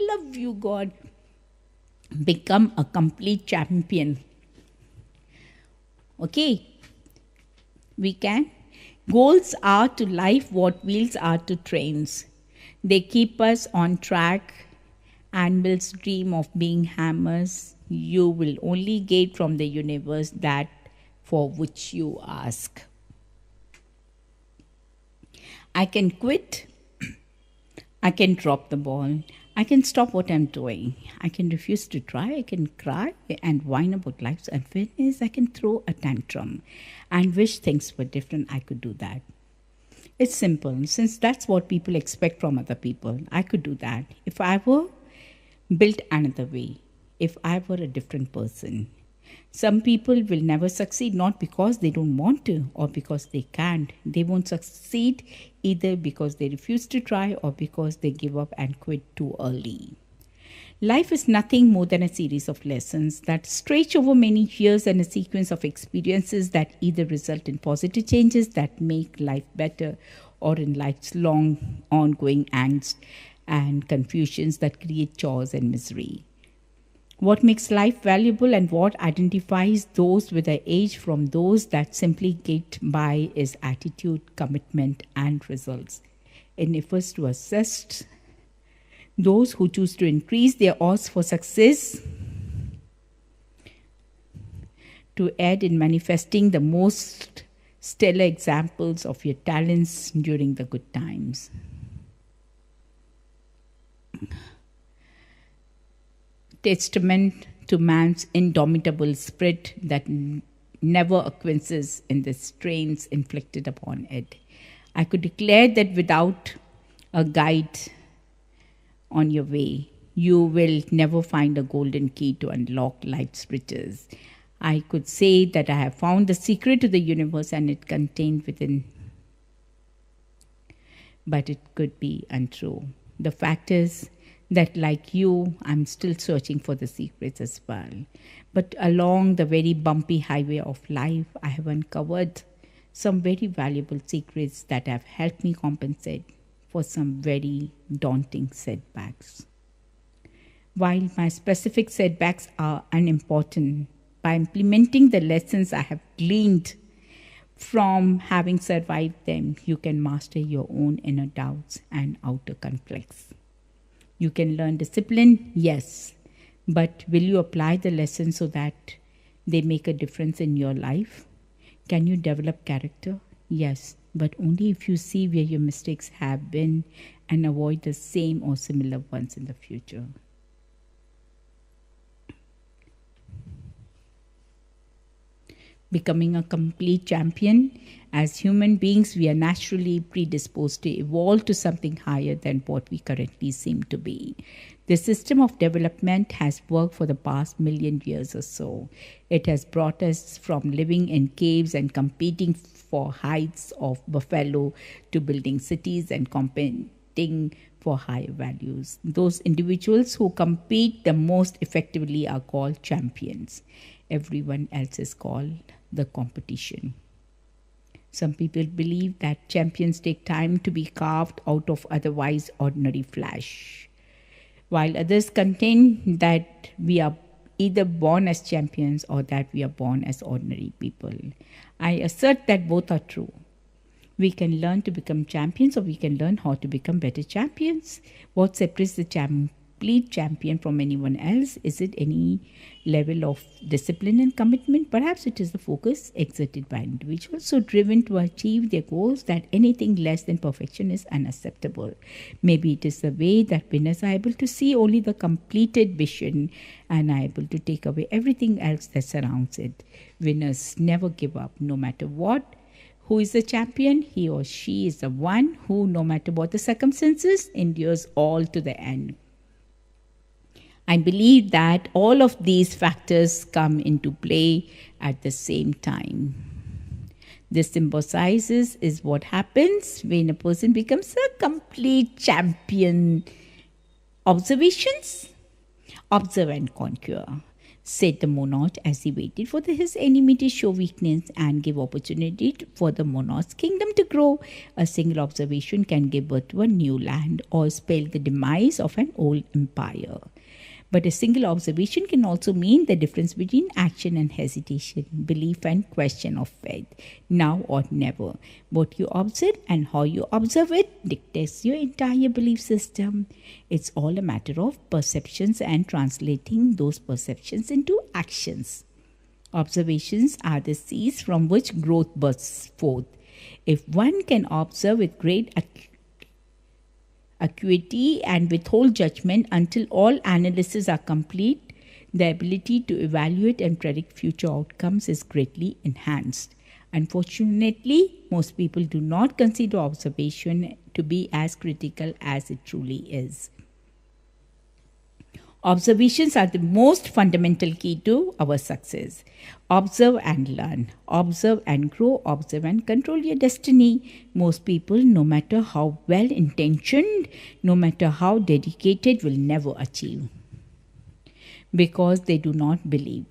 Love you, God. Become a complete champion. Okay, we can. Goals are to life what wheels are to trains. They keep us on track. Anvils dream of being hammers. You will only get from the universe that for which you ask. I can quit. I can drop the ball. I can stop what I'm doing. I can refuse to try. I can cry and whine about life's unfairness. I can throw a tantrum and wish things were different. I could do that. It's simple, since that's what people expect from other people. I could do that if I were built another way, if I were a different person. Some people will never succeed not because they don't want to or because they can't. They won't succeed either because they refuse to try or because they give up and quit too early. Life is nothing more than a series of lessons that stretch over many years and a sequence of experiences that either result in positive changes that make life better or in life's long ongoing angst and confusions that create chores and misery. What makes life valuable and what identifies those with an age from those that simply get by is attitude, commitment, and results. In efforts to assess those who choose to increase their odds for success, to aid in manifesting the most stellar examples of your talents during the good times. Testament to man's indomitable spirit that never acquiesces in the strains inflicted upon it. I could declare that without a guide on your way, you will never find a golden key to unlock life's riches. I could say that I have found the secret to the universe and it contained within, but it could be untrue. The fact is that, like you, I'm still searching for the secrets as well. But along the very bumpy highway of life, I have uncovered some very valuable secrets that have helped me compensate for some very daunting setbacks. While my specific setbacks are unimportant, by implementing the lessons I have gleaned from having survived them, you can master your own inner doubts and outer conflicts. You can learn discipline, yes, but will you apply the lessons so that they make a difference in your life? Can you develop character? Yes, but only if you see where your mistakes have been and avoid the same or similar ones in the future. Becoming a complete champion. As human beings, we are naturally predisposed to evolve to something higher than what we currently seem to be. The system of development has worked for the past million years or so. It has brought us from living in caves and competing for heights of buffalo to building cities and competing for higher values. Those individuals who compete the most effectively are called champions. Everyone else is called the competition. Some people believe that champions take time to be carved out of otherwise ordinary flesh, while others contend that we are either born as champions or that we are born as ordinary people. I assert that both are true. We can learn to become champions or we can learn how to become better champions. What separates the complete champion from anyone else? Is it any level of discipline and commitment? Perhaps it is the focus exerted by individuals so driven to achieve their goals that anything less than perfection is unacceptable. Maybe it is the way that winners are able to see only the completed vision and are able to take away everything else that surrounds it. Winners never give up, no matter what. Who is the champion? He or she is the one who, no matter what the circumstances, endures all to the end. I believe that all of these factors come into play at the same time. This sympathizes is what happens when a person becomes a complete champion. Observations? Observe and conquer, said the monarch as he waited for his enemy to show weakness and give opportunity for the monarch's kingdom to grow. A single observation can give birth to a new land or spell the demise of an old empire. But a single observation can also mean the difference between action and hesitation, belief and question of faith, now or never. What you observe and how you observe it dictates your entire belief system. It's all a matter of perceptions and translating those perceptions into actions. Observations are the seeds from which growth bursts forth. If one can observe with great acuity and withhold judgment until all analyses are complete, the ability to evaluate and predict future outcomes is greatly enhanced. Unfortunately, most people do not consider observation to be as critical as it truly is. Observations are the most fundamental key to our success. Observe and learn. Observe and grow. Observe and control your destiny. Most people, no matter how well intentioned, no matter how dedicated, will never achieve because they do not believe.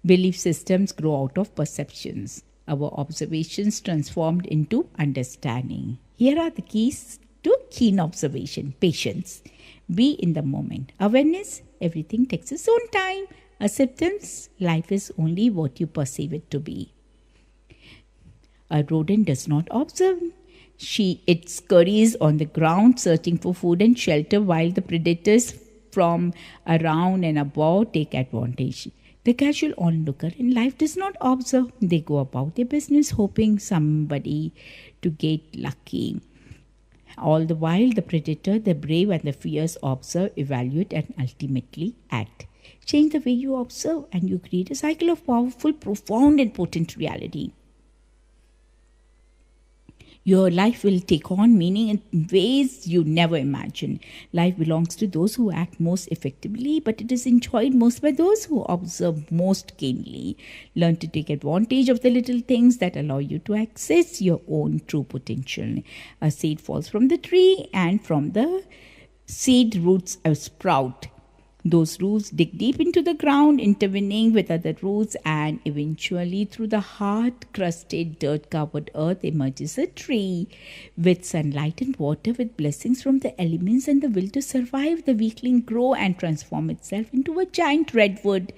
Belief systems grow out of perceptions. Our observations transformed into understanding. Here are the keys to keen observation. Patience. Be in the moment. Awareness. Everything takes its own time. Acceptance. Life is only what you perceive it to be. A rodent does not observe. It scurries on the ground searching for food and shelter while the predators from around and above take advantage. The casual onlooker in life does not observe. They go about their business hoping somebody to get lucky. All the while, the predator, the brave and the fierce observe, evaluate and ultimately act. Change the way you observe and you create a cycle of powerful, profound and potent reality. Your life will take on meaning in ways you never imagined. Life belongs to those who act most effectively, but it is enjoyed most by those who observe most keenly. Learn to take advantage of the little things that allow you to access your own true potential. A seed falls from the tree, and from the seed roots a sprout. Those roots dig deep into the ground, intervening with other roots, and eventually through the hard-crusted, dirt-covered earth emerges a tree. With sunlight and water, with blessings from the elements and the will to survive, the weakling grow and transform itself into a giant redwood.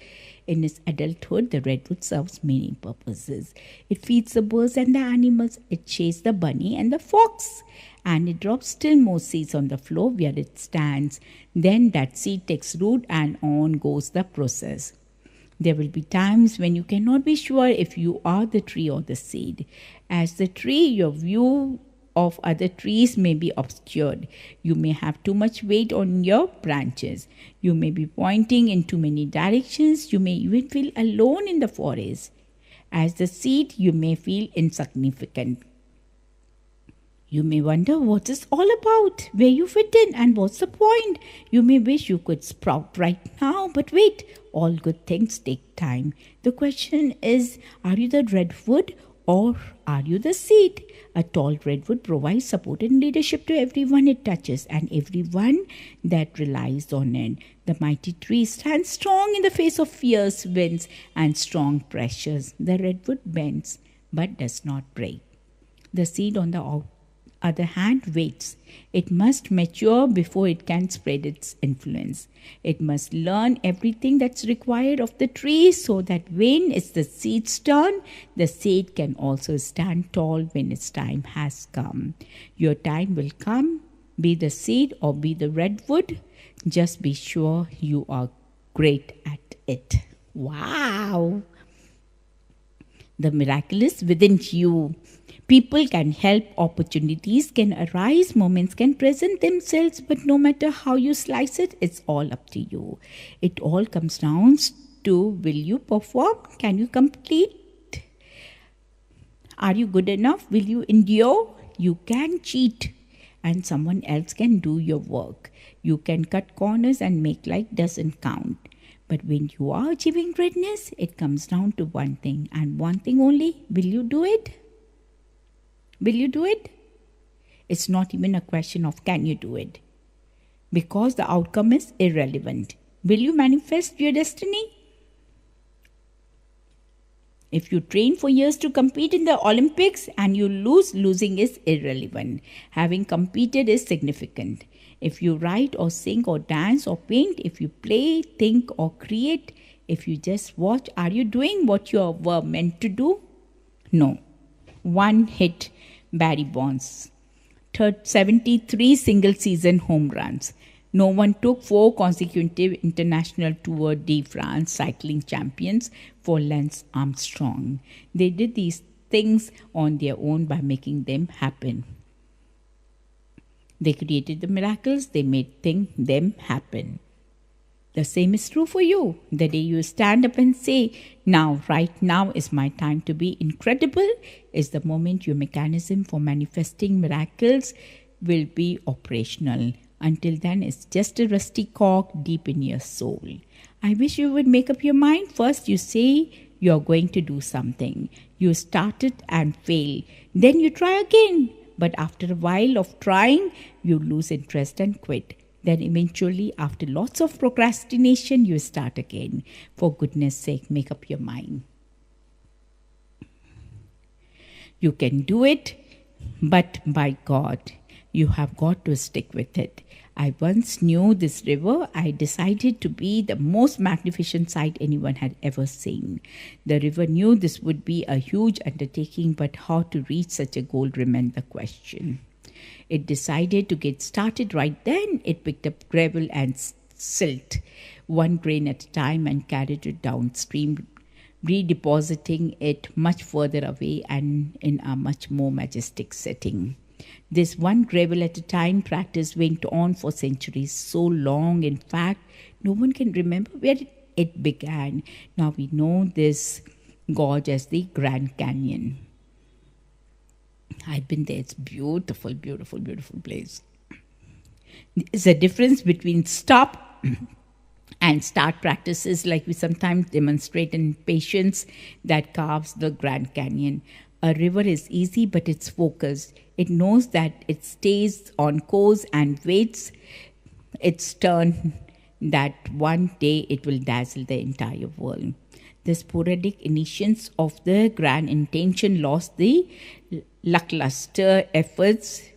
In its adulthood, the redwood serves many purposes. It feeds the birds and the animals. It chases the bunny and the fox. And it drops still more seeds on the floor where it stands. Then that seed takes root and on goes the process. There will be times when you cannot be sure if you are the tree or the seed. As the tree, your view of other trees may be obscured. You may have too much weight on your branches. You may be pointing in too many directions. You may even feel alone in the forest. As the seed, you may feel insignificant. You may wonder what it's all about, where you fit in, and what's the point. You may wish you could sprout right now, but wait, all good things take time. The question is, are you the redwood or are you the seed? A tall redwood provides support and leadership to everyone it touches and everyone that relies on it. The mighty tree stands strong in the face of fierce winds and strong pressures. The redwood bends but does not break. The seed on the other hand waits. It must mature before it can spread its influence. It must learn everything that's required of the tree so that when it's the seed's turn, the seed can also stand tall when its time has come. Your time will come, be the seed or be the redwood. Just be sure you are great at it. Wow! The miraculous within you. People can help, opportunities can arise, moments can present themselves, but no matter how you slice it, it's all up to you. It all comes down to, will you perform? Can you complete? Are you good enough? Will you endure? You can cheat and someone else can do your work. You can cut corners and make like doesn't count. But when you are achieving greatness, it comes down to one thing and one thing only. Will you do it? Will you do it? It's not even a question of can you do it, because the outcome is irrelevant. Will you manifest your destiny? If you train for years to compete in the Olympics and you lose, losing is irrelevant. Having competed is significant. If you write or sing or dance or paint, if you play, think or create, if you just watch, are you doing what you were meant to do? No. One hit Barry Bonds. 73 single season home runs. No one took 4 consecutive International Tour de France cycling champions for Lance Armstrong. They did these things on their own by making them happen. They created the miracles, they made them happen. The same is true for you. The day you stand up and say, right now is my time to be incredible, is the moment your mechanism for manifesting miracles will be operational. Until then, it's just a rusty cog deep in your soul. I wish you would make up your mind. First, you say you're going to do something. You start it and fail. Then you try again. But after a while of trying, you lose interest and quit. Then eventually, after lots of procrastination, you start again. For goodness sake, make up your mind. You can do it, but by God, you have got to stick with it. I once knew this river. I decided to be the most magnificent sight anyone had ever seen. The river knew this would be a huge undertaking, but how to reach such a goal remained the question. It decided to get started right then. It picked up gravel and silt, one grain at a time, and carried it downstream, redepositing it much further away and in a much more majestic setting. This one gravel at a time practice went on for centuries, so long, in fact, no one can remember where it began. Now we know this gorge as the Grand Canyon. I've been there. It's beautiful, beautiful, beautiful place. There's a difference between stop and start practices like we sometimes demonstrate in patience that carves the Grand Canyon. A river is easy, but it's focused. It knows that it stays on course and waits its turn, that one day it will dazzle the entire world. The sporadic initiations of the grand intention lost the lackluster efforts,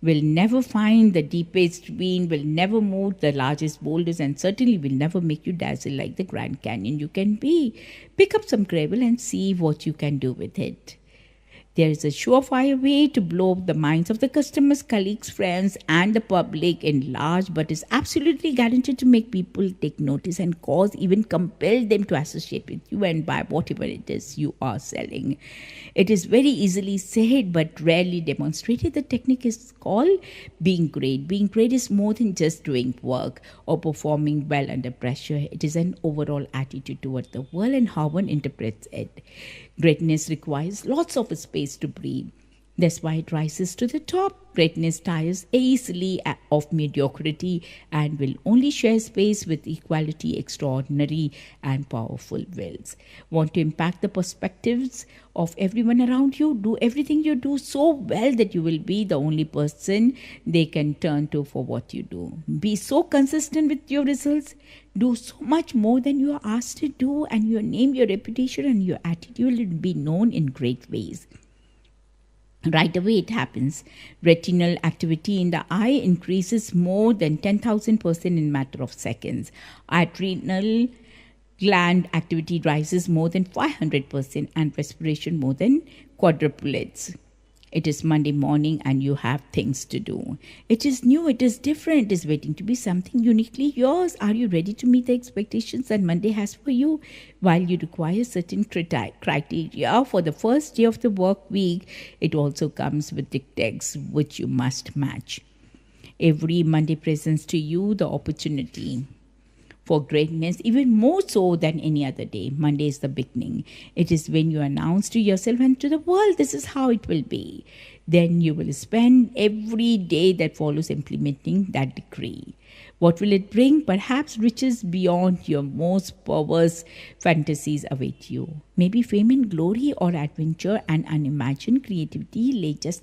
will never find the deepest ravine, will never move the largest boulders, and certainly will never make you dazzle like the Grand Canyon you can be. Pick up some gravel and see what you can do with it. There is a surefire way to blow up the minds of the customers, colleagues, friends, and the public in large, but is absolutely guaranteed to make people take notice and cause, even compel them to associate with you and buy whatever it is you are selling. It is very easily said but rarely demonstrated. The technique is called being great. Being great is more than just doing work or performing well under pressure. It is an overall attitude toward the world and how one interprets it. Greatness requires lots of space to breathe. That's why it rises to the top. Greatness tires easily of mediocrity and will only share space with equality, extraordinary and powerful wills. Want to impact the perspectives of everyone around you? Do everything you do so well that you will be the only person they can turn to for what you do. Be so consistent with your results. Do so much more than you are asked to do, and your name, your reputation, and your attitude will be known in great ways. Right away it happens. Retinal activity in the eye increases more than 10,000% in a matter of seconds. Adrenal gland activity rises more than 500% and respiration more than quadruples. It is Monday morning and you have things to do. It is new, it is different, it is waiting to be something uniquely yours. Are you ready to meet the expectations that Monday has for you? While you require certain criteria for the first day of the work week, it also comes with dictates which you must match. Every Monday presents to you the opportunity for greatness, even more so than any other day. Monday is the beginning. It is when you announce to yourself and to the world, this is how it will be. then you will spend every day that follows implementing that decree. What will it bring? Perhaps riches beyond your most perverse fantasies await you. Maybe fame and glory or adventure and unimagined creativity lay just